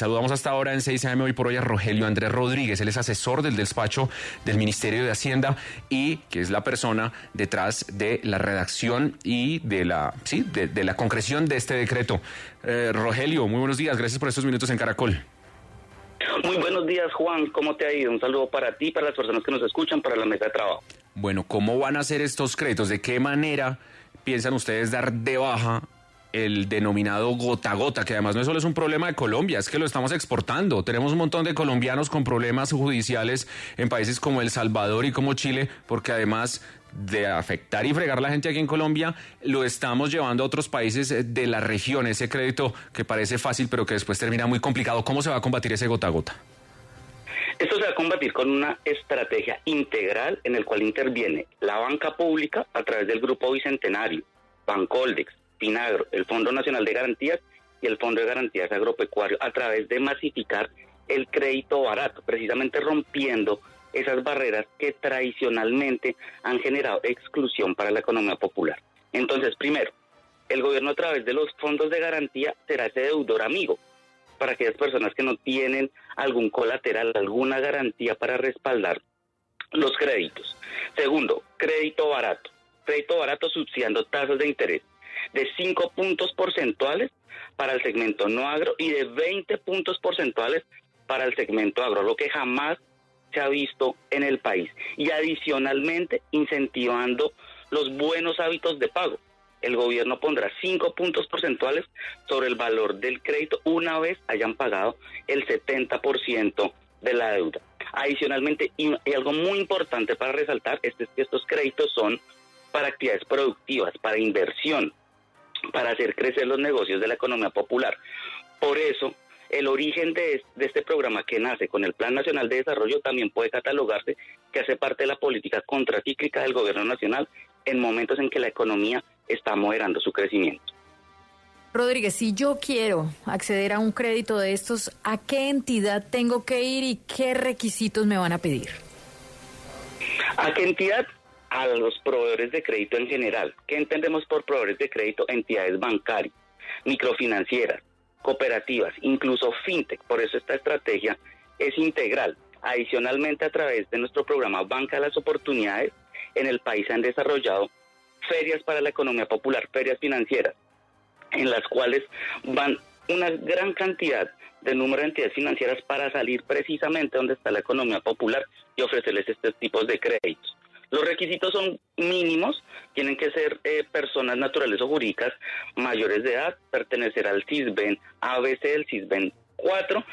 Saludamos hasta ahora en 6 AM hoy por hoy a Rogelio Andrés Rodríguez. Él es asesor del despacho del Ministerio de Hacienda y que es la persona detrás de la redacción y de la concreción de este decreto. Rogelio, muy buenos días. Gracias por estos minutos en Caracol. Muy buenos días, Juan. ¿Cómo te ha ido? Un saludo para ti, para las personas que nos escuchan, para la mesa de trabajo. Bueno, ¿cómo van a ser estos créditos? ¿De qué manera piensan ustedes dar de baja el denominado gota a gota, que además no solo es un problema de Colombia, es que lo estamos exportando? Tenemos un montón de colombianos con problemas judiciales en países como El Salvador y como Chile, porque además de afectar y fregar a la gente aquí en Colombia, lo estamos llevando a otros países de la región, ese crédito que parece fácil pero que después termina muy complicado. ¿Cómo se va a combatir ese gota a gota? Esto se va a combatir con una estrategia integral en el cual interviene la banca pública a través del Grupo Bicentenario, Bancoldex, Finagro, el Fondo Nacional de Garantías y el Fondo de Garantías Agropecuario, a través de masificar el crédito barato, precisamente rompiendo esas barreras que tradicionalmente han generado exclusión para la economía popular. Entonces, primero, el gobierno a través de los fondos de garantía será ese deudor amigo para aquellas personas que no tienen algún colateral, alguna garantía para respaldar los créditos. Segundo, crédito barato subsidiando tasas de interés de 5 puntos porcentuales para el segmento no agro y de 20 puntos porcentuales para el segmento agro, lo que jamás se ha visto en el país. Y adicionalmente incentivando los buenos hábitos de pago. El gobierno pondrá 5 puntos porcentuales sobre el valor del crédito una vez hayan pagado el 70% de la deuda. Adicionalmente, y algo muy importante para resaltar, es que estos créditos son para actividades productivas, para inversión, para hacer crecer los negocios de la economía popular. Por eso, el origen de este programa, que nace con el Plan Nacional de Desarrollo, también puede catalogarse que hace parte de la política contracíclica del gobierno nacional en momentos en que la economía está moderando su crecimiento. Rodríguez, si yo quiero acceder a un crédito de estos, ¿a qué entidad tengo que ir y qué requisitos me van a pedir? ¿A qué entidad? A los proveedores de crédito en general. ¿Qué entendemos por proveedores de crédito? Entidades bancarias, microfinancieras, cooperativas, incluso fintech. Por eso esta estrategia es integral. Adicionalmente, a través de nuestro programa Banca de las Oportunidades, en el país se han desarrollado ferias para la economía popular, ferias financieras, en las cuales van una gran cantidad de número de entidades financieras para salir precisamente donde está la economía popular y ofrecerles estos tipos de créditos. Los requisitos son mínimos, tienen que ser personas naturales o jurídicas mayores de edad, pertenecer al CISBEN ABC, del CISBEN 4.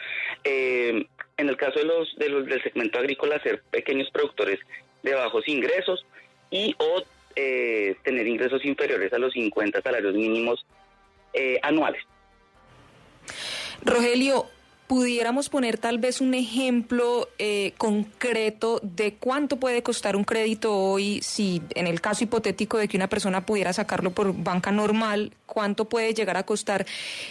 En el caso del segmento agrícola, ser pequeños productores de bajos ingresos y o tener ingresos inferiores a los 50 salarios mínimos anuales. Rogelio, ¿pudiéramos poner tal vez un ejemplo concreto de cuánto puede costar un crédito hoy, si en el caso hipotético de que una persona pudiera sacarlo por banca normal, cuánto puede llegar a costar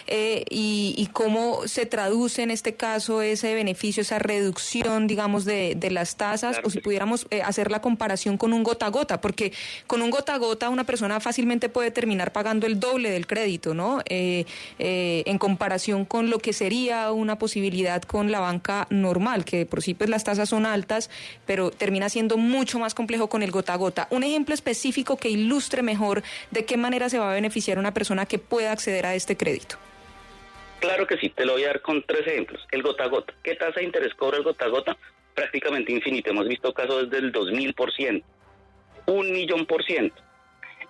y cómo se traduce en este caso ese beneficio, esa reducción, digamos, de las tasas? Claro, o si pudiéramos hacer la comparación con un gota a gota, porque con un gota a gota una persona fácilmente puede terminar pagando el doble del crédito, ¿no? En comparación con lo que sería una posibilidad con la banca normal, que por sí pues las tasas son altas, pero termina siendo mucho más complejo con el gota a gota. Un ejemplo específico que ilustre mejor de qué manera se va a beneficiar una persona que pueda acceder a este crédito. Claro que sí, te lo voy a dar con 3 ejemplos. El gota a gota. ¿Qué tasa de interés cobra el gota a gota? Prácticamente infinito. Hemos visto casos desde el 2000%, 1.000.000%.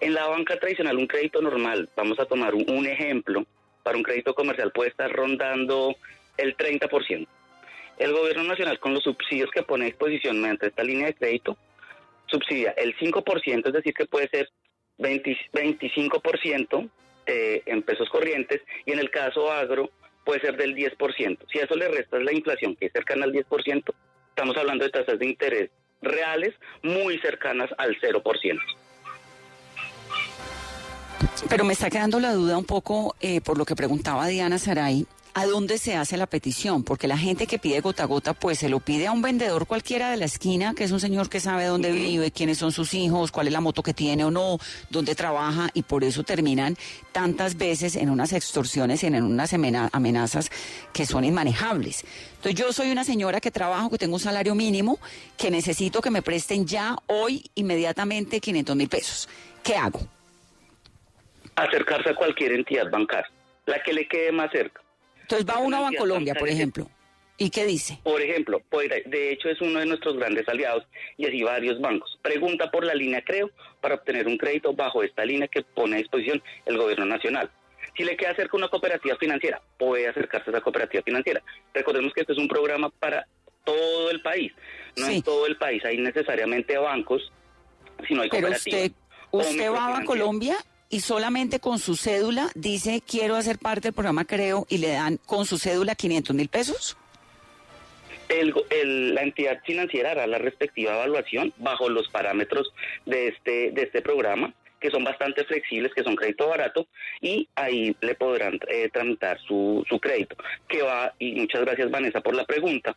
En la banca tradicional, un crédito normal, vamos a tomar un ejemplo, para un crédito comercial puede estar rondando el 30%. El gobierno nacional, con los subsidios que pone a disposición mediante esta línea de crédito, subsidia el 5%, es decir, que puede ser 25% en pesos corrientes, y en el caso agro puede ser del 10%. Si a eso le restas la inflación, que es cercana al 10%, estamos hablando de tasas de interés reales muy cercanas al 0%. Pero me está quedando la duda un poco por lo que preguntaba Diana Saray ¿a dónde se hace la petición? Porque la gente que pide gota a gota, pues se lo pide a un vendedor cualquiera de la esquina, que es un señor que sabe dónde vive, quiénes son sus hijos, cuál es la moto que tiene o no, dónde trabaja, y por eso terminan tantas veces en unas extorsiones y en unas amenazas que son inmanejables. Entonces yo soy una señora que trabajo, que tengo un salario mínimo, que necesito que me presten ya, hoy, inmediatamente 500.000 pesos. ¿Qué hago? Acercarse a cualquier entidad bancaria, la que le quede más cerca. Entonces va uno a Bancolombia, por ejemplo. ¿Y qué dice? Por ejemplo, pues, de hecho es uno de nuestros grandes aliados y así varios bancos. Pregunta por la línea Creo para obtener un crédito bajo esta línea que pone a disposición el gobierno nacional. Si le queda cerca una cooperativa financiera, puede acercarse a esa cooperativa financiera. Recordemos que este es un programa para todo el país. No en todo el país hay necesariamente bancos, sino hay cooperativas. Pero usted va a Bancolombia y solamente con su cédula dice quiero hacer parte del programa Creo y le dan con su cédula 500.000 pesos. La entidad financiera hará la respectiva evaluación bajo los parámetros de este programa, que son bastante flexibles, que son crédito barato, y ahí le podrán tramitar su crédito, que va, y muchas gracias Vanessa por la pregunta,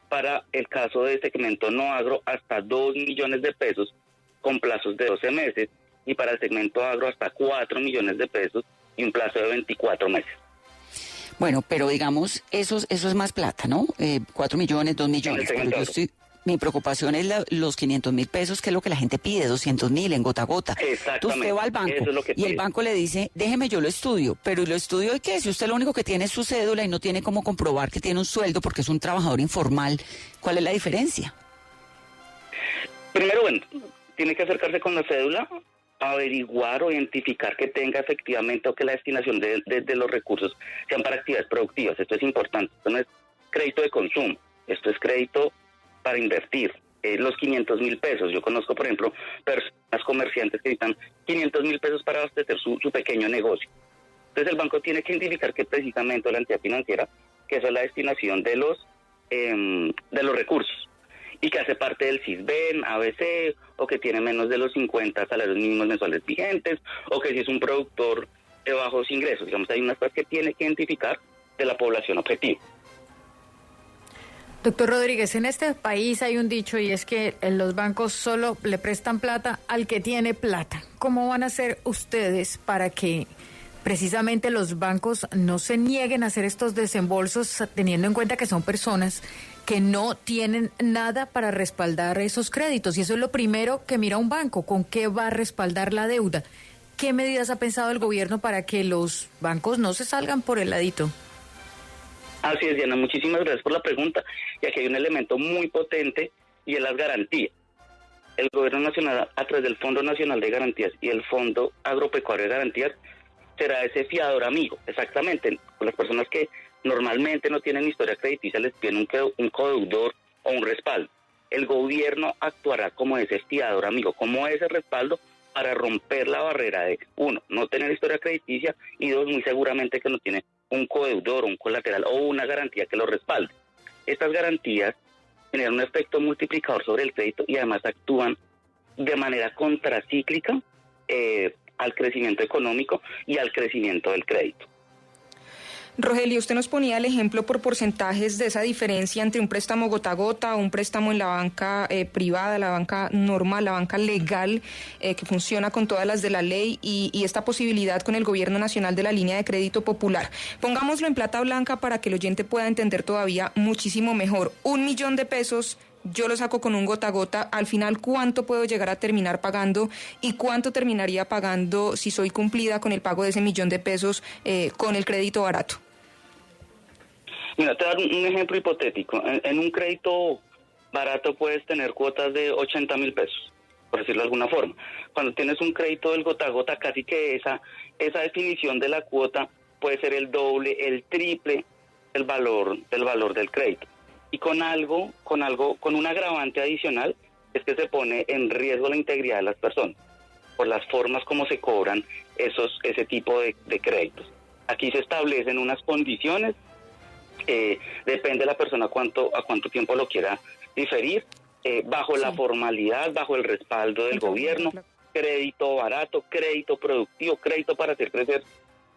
para el caso de segmento no agro hasta 2 millones de pesos con plazos de 12 meses, y para el segmento agro hasta 4 millones de pesos y un plazo de 24 meses. Bueno, pero digamos, eso es más plata, ¿no? 4 millones, 2 millones. Mi preocupación es los 500.000 pesos, que es lo que la gente pide, 200.000 en gota a gota. Exactamente. Usted va al banco y el banco le dice, déjeme yo lo estudio, pero ¿y lo estudio de qué? Si usted lo único que tiene es su cédula y no tiene cómo comprobar que tiene un sueldo porque es un trabajador informal, ¿cuál es la diferencia? Primero, bueno, tiene que acercarse con la cédula, averiguar o identificar que tenga efectivamente o que la destinación de los recursos sean para actividades productivas. Esto es importante. Esto no es crédito de consumo, esto es crédito para invertir. Los 500.000 pesos, yo conozco, por ejemplo, personas comerciantes que necesitan 500.000 pesos para abastecer su pequeño negocio. Entonces el banco tiene que identificar que precisamente la entidad financiera, que esa es la destinación de los recursos, y que hace parte del CISBEN, ABC, o que tiene menos de los 50 salarios mínimos mensuales vigentes, o que si es un productor de bajos ingresos. Digamos, hay unas cosas que tiene que identificar de la población objetivo. Doctor Rodríguez, en este país hay un dicho y es que los bancos solo le prestan plata al que tiene plata. ¿Cómo van a hacer ustedes para que precisamente los bancos no se nieguen a hacer estos desembolsos, teniendo en cuenta que son personas que no tienen nada para respaldar esos créditos? Y eso es lo primero que mira un banco, ¿con qué va a respaldar la deuda? ¿Qué medidas ha pensado el gobierno para que los bancos no se salgan por el ladito? Así es, Diana, muchísimas gracias por la pregunta. Y aquí hay un elemento muy potente y es las garantías. El gobierno nacional, a través del Fondo Nacional de Garantías y el Fondo Agropecuario de Garantías, será ese fiador amigo. Exactamente, con las personas que normalmente no tienen historia crediticia les piden un codeudor o un respaldo. El gobierno actuará como ese fiador amigo, como ese respaldo para romper la barrera de, uno, no tener historia crediticia, y dos, muy seguramente que no tiene un codeudor, un colateral o una garantía que lo respalde. Estas garantías generan un efecto multiplicador sobre el crédito y además actúan de manera contracíclica al crecimiento económico y al crecimiento del crédito. Rogelio, usted nos ponía el ejemplo por porcentajes de esa diferencia entre un préstamo gota a gota, un préstamo en la banca privada, la banca normal, la banca legal, que funciona con todas las de la ley, y esta posibilidad con el Gobierno Nacional de la línea de crédito popular. Pongámoslo en plata blanca para que el oyente pueda entender todavía muchísimo mejor. 1 millón de pesos, yo lo saco con un gota a gota. Al final, ¿cuánto puedo llegar a terminar pagando y cuánto terminaría pagando si soy cumplida con el pago de ese 1 millón de pesos con el crédito barato? Mira, te voy a dar un ejemplo hipotético. En un crédito barato puedes tener cuotas de 80.000 pesos, por decirlo de alguna forma. Cuando tienes un crédito del gota a gota, casi que esa definición de la cuota puede ser el doble, el triple del valor del crédito. Y con un agravante adicional, es que se pone en riesgo la integridad de las personas por las formas como se cobran ese tipo de créditos. Aquí se establecen unas condiciones. Depende de la persona a cuánto tiempo lo quiera diferir, bajo la formalidad, bajo el respaldo del gobierno, crédito barato, crédito productivo, crédito para hacer crecer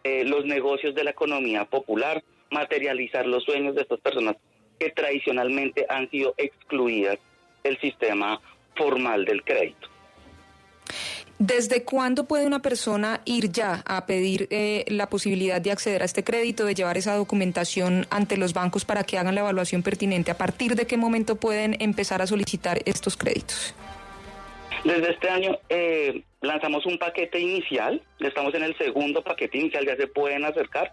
los negocios de la economía popular, materializar los sueños de estas personas que tradicionalmente han sido excluidas del sistema formal del crédito. ¿Desde cuándo puede una persona ir ya a pedir la posibilidad de acceder a este crédito, de llevar esa documentación ante los bancos para que hagan la evaluación pertinente? ¿A partir de qué momento pueden empezar a solicitar estos créditos? Desde este año lanzamos un paquete inicial, estamos en el segundo paquete inicial, ya se pueden acercar,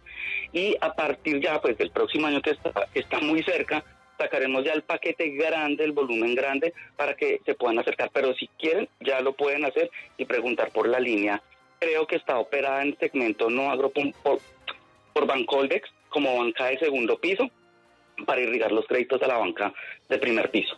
y a partir ya pues del próximo año que está muy cerca, sacaremos ya el paquete grande, el volumen grande, para que se puedan acercar. Pero si quieren, ya lo pueden hacer y preguntar por la línea. Creo que está operada en segmento no agro por Bancoldex como banca de segundo piso para irrigar los créditos a la banca de primer piso.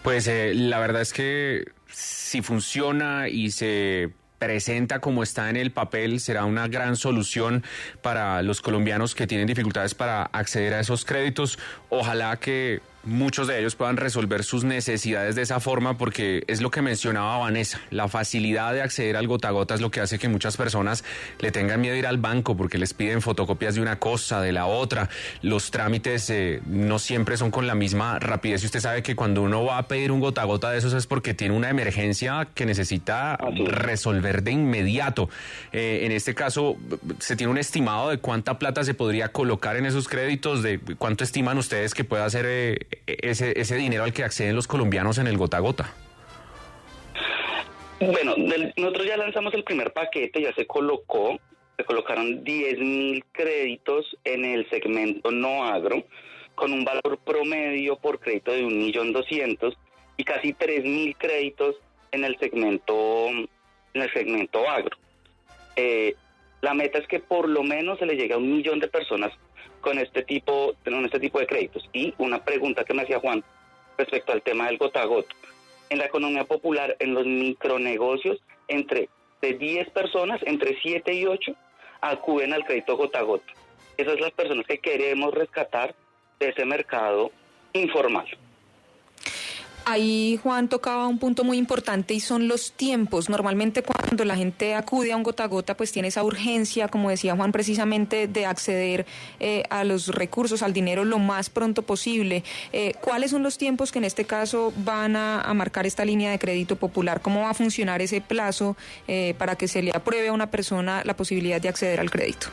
Pues la verdad es que si funciona y se presenta como está en el papel, será una gran solución para los colombianos que tienen dificultades para acceder a esos créditos. Ojalá que muchos de ellos puedan resolver sus necesidades de esa forma, porque es lo que mencionaba Vanessa, la facilidad de acceder al gota a gota es lo que hace que muchas personas le tengan miedo a ir al banco porque les piden fotocopias de una cosa, de la otra, los trámites no siempre son con la misma rapidez, y usted sabe que cuando uno va a pedir un gota a gota de esos es porque tiene una emergencia que necesita resolver de inmediato. En este caso, ¿se tiene un estimado de cuánta plata se podría colocar en esos créditos? ¿De cuánto estiman ustedes que pueda ser ese dinero al que acceden los colombianos en el gota a gota? Bueno, nosotros ya lanzamos el primer paquete, ya se colocaron 10.000 créditos en el segmento no agro, con un valor promedio por crédito de 1.200.000 y casi 3.000 créditos en el segmento agro. La meta es que por lo menos se le llegue a 1 millón de personas con este tipo de créditos. Y una pregunta que me hacía Juan respecto al tema del gota a gota. En la economía popular, en los micronegocios, de 10 personas, entre 7 y 8, acuden al crédito gota a gota. Esas son las personas que queremos rescatar de ese mercado informal. Ahí Juan tocaba un punto muy importante y son los tiempos. Normalmente cuando la gente acude a un gota a gota pues tiene esa urgencia, como decía Juan, precisamente de acceder a los recursos, al dinero lo más pronto posible. ¿Cuáles son los tiempos que en este caso van a marcar esta línea de crédito popular? ¿Cómo va a funcionar ese plazo para que se le apruebe a una persona la posibilidad de acceder al crédito?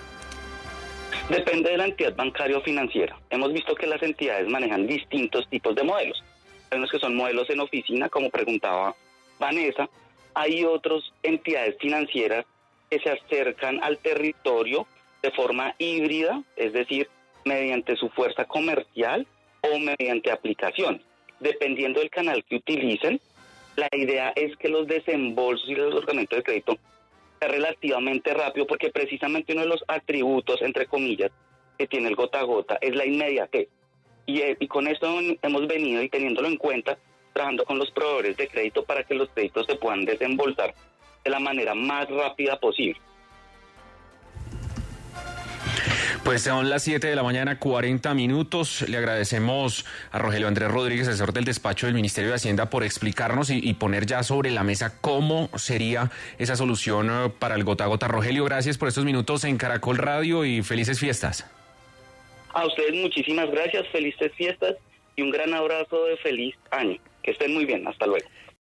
Depende de la entidad bancaria o financiera. Hemos visto que las entidades manejan distintos tipos de modelos. Hay unos que son modelos en oficina, como preguntaba Vanessa. Hay otras entidades financieras que se acercan al territorio de forma híbrida, es decir, mediante su fuerza comercial o mediante aplicación. Dependiendo del canal que utilicen, la idea es que los desembolsos y los otorgamientos de crédito sea relativamente rápido, porque precisamente uno de los atributos, entre comillas, que tiene el gota a gota es la inmediatez. Y con esto hemos venido, y teniéndolo en cuenta, trabajando con los proveedores de crédito para que los créditos se puedan desembolsar de la manera más rápida posible. Pues son las 7 de la mañana, 40 minutos. Le agradecemos a Rogelio Andrés Rodríguez, asesor del despacho del Ministerio de Hacienda, por explicarnos y poner ya sobre la mesa cómo sería esa solución para el gota a gota. Rogelio, gracias por estos minutos en Caracol Radio y felices fiestas. A ustedes muchísimas gracias, felices fiestas y un gran abrazo de feliz año. Que estén muy bien, hasta luego.